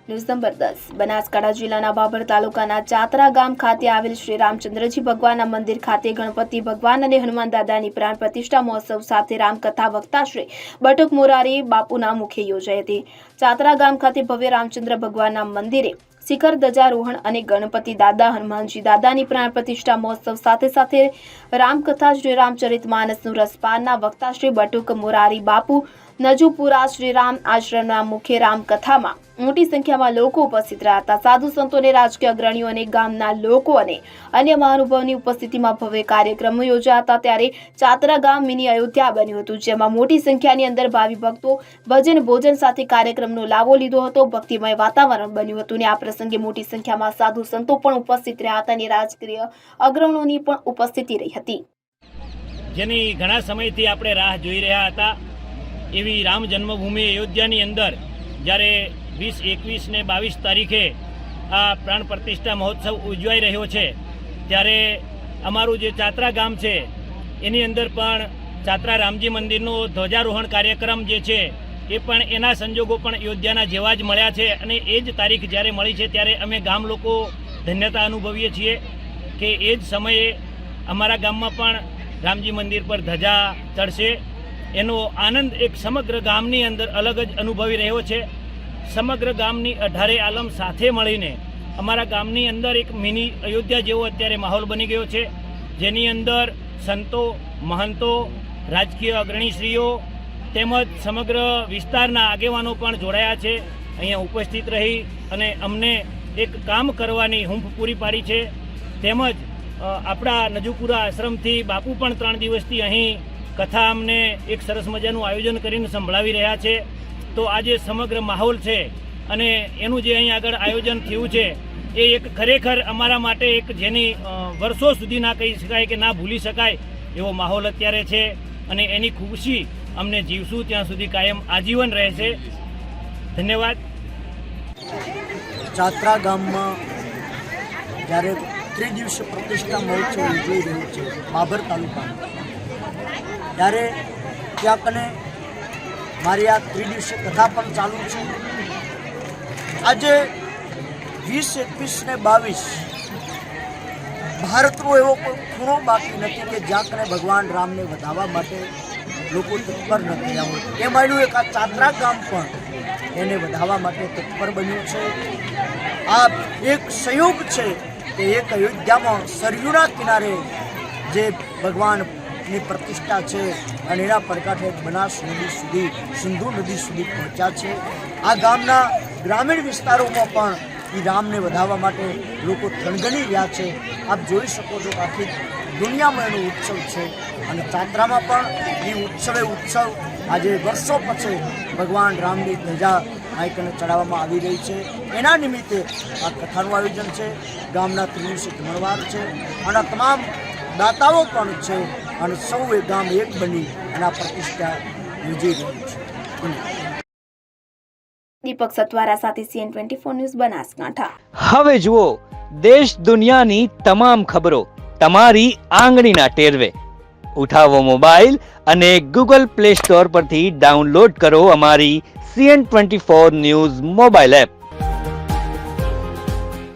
News number 10 Banaskantha જિલ્લાના બાબર તાલુકાના ચાતરા ગામ ખાતે આવેલ શ્રી રામચંદ્રજી ભગવાનના મંદિર ખાતે ગણપતિ ભગવાન અને હનુમાન દાદાની પ્રાણ પ્રતિષ્ઠા મહોત્સવ સાથે રામકથા વક્તા શ્રી બટુક મોરારી બાપુના મુખે યોજાઈ હતી। ચાતરા ગામ ખાતે ભવ્ય રામચંદ્ર ભગવાનના મંદિરે શિખર ધજારોહણ અને ગણપતિ દાદા હનુમાનજી દાદાની પ્રાણ પ્રતિષ્ઠા મહોત્સવ સાથે રામકથા શ્રી રામચરિતમાનસનું રસપાનના વક્તા શ્રી બટુક મોરારી બાપુ નજુપુરા શ્રી રામ આશ્રમના મુખ્ય રામકથામાં મોટી સંખ્યામાં લોકો ઉપસ્થિત રહ્યા હતા। સાધુ સંતોને રાજકીય અગ્રણીઓ અને ગામના લોકો અને અન્ય મહાનુભાવોની ઉપસ્થિતિમાં ભવ્ય કાર્યક્રમો યોજાયા હતા। ત્યારે ચાતરા ગામ મિની અયોધ્યા બન્યું હતું, જેમાં મોટી સંખ્યાની અંદર ભાવિ ભક્તો ભજન ભોજન સાથે કાર્યક્રમનો લાભો લીધો હતો। ભક્તિમય વાતાવરણ બન્યું હતું અને આ પ્રસંગે મોટી સંખ્યામાં સાધુ સંતો પણ ઉપસ્થિત રહ્યા હતા અને રાજકીય અગ્રણીઓની પણ ઉપસ્થિતિ રહી હતી, જેની ઘણા સમયથી આપણે રાહ જોઈ રહ્યા હતા। એવી રામ જન્મભૂમિ અયોધ્યાની અંદર જ્યારે 20, 21 ને 22 તારીખે આ પ્રાણ પ્રતિષ્ઠા મહોત્સવ ઉજવાઈ રહ્યો છે, ત્યારે અમારું જે ચાતરા ગામ છે એની અંદર પણ ચાતરા રામજી મંદિરનો ધ્વજારોહણ કાર્યક્રમ જે છે એ પણ એના સંજોગો પણ અયોધ્યાના જેવા જ મળ્યા છે અને એ જ તારીખ જ્યારે મળી છે ત્યારે અમે ગામ લોકો ધન્યતા અનુભવીએ છીએ કે એ જ સમયે અમારા ગામમાં પણ રામજી મંદિર પર ધજા ચડશે। એનો આનંદ એક સમગ્ર ગામની અંદર અલગ જ અનુભવી રહ્યો છે। સમગ્ર ગામની 18 આલમ સાથે મળીને અમારા ગામની અંદર એક મિની અયોધ્યા જેવો અત્યારે માહોલ બની ગયો છે, જેની અંદર સંતો, મહંતો, રાજકીય અગ્રણીશ્રીઓ તેમજ સમગ્ર વિસ્તારના આગેવાનો પણ જોડાયા છે। અહીંયા ઉપસ્થિત રહી અને અમને એક કામ કરવાની હૂંફ પૂરી પાડી છે। તેમજ આપણા નજુપુરા આશ્રમથી બાપુ પણ 3 દિવસથી અહીં કથા અમને એક સરસ મજાનું આયોજન કરીને સંભળાવી રહ્યા છે। તો આજે સમગ્ર માહોલ છે અને એનું જે અહીં આગળ આયોજન થયું છે એ એક ખરેખર અમારા માટે એક જેની વર્ષો સુધી ના કહી શકાય કે ના ભૂલી શકાય એવો માહોલ અત્યારે છે અને એની ખુશી અમને જીવશું ત્યાં સુધી કાયમ આજીવન રહેશે। ધન્યવાદ। ચાતરા ગામમાં જ્યારે ત્રિદિવસીય પ્રતિષ્ઠા મહોત્સવ ઉજવાઈ રહ્યો છે બાબર તાલુકામાં, ત્યારે ત્યાં કને મારી આ ત્રિદિવસીય કથા પણ ચાલુ છે। આજે 20, 21 ને 22 ભારતનો એવો કોઈ ખૂણો બાકી નથી કે જ્યાં કને ભગવાન રામને વધાવવા માટે લોકો તત્પર ન થયા હોય। એ માન્યું એક આ ચાતરા ગામ પણ એને વધાવવા માટે તત્પર બન્યું છે। આ એક સંયોગ છે કે એક અયોધ્યામાં સરયુના કિનારે જે ભગવાનની પ્રતિષ્ઠા છે અને એના પડકાઠે બનાસ નદી સુધી, સિંધુ નદી સુધી પહોંચ્યા છે। આ ગામના ગ્રામીણ વિસ્તારોમાં પણ એ રામને વધાવવા માટે લોકો થણગણી રહ્યા છે। આપ જોઈ શકો છો કે આખી દુનિયામાં એનો ઉત્સવ છે અને ચાતરામાં પણ એ ઉત્સવ આજે વર્ષો પછી ભગવાન રામની ધજા આઈકને ચડાવવામાં આવી રહી છે। એના નિમિત્તે આ કથાનું આયોજન છે, ગામના ત્રિદિવસીય જમણવાર છે અને તમામ દાતાઓ પણ છે અને સૌએ ગામ એક બની અને આ પ્રતિષ્ઠા યોજી રહ્યું છે। દીપક સતવારા સાથે CN24 ન્યૂઝ બનાસકાંઠા। હવે જુઓ દેશ દુનિયાની તમામ ખબરો તમારી આંગળીના ટેરવે। ઉઠાવો મોબાઈલ અને Google Play Store પરથી ડાઉનલોડ કરો અમારી CN24 ન્યૂઝ મોબાઈલ એપ।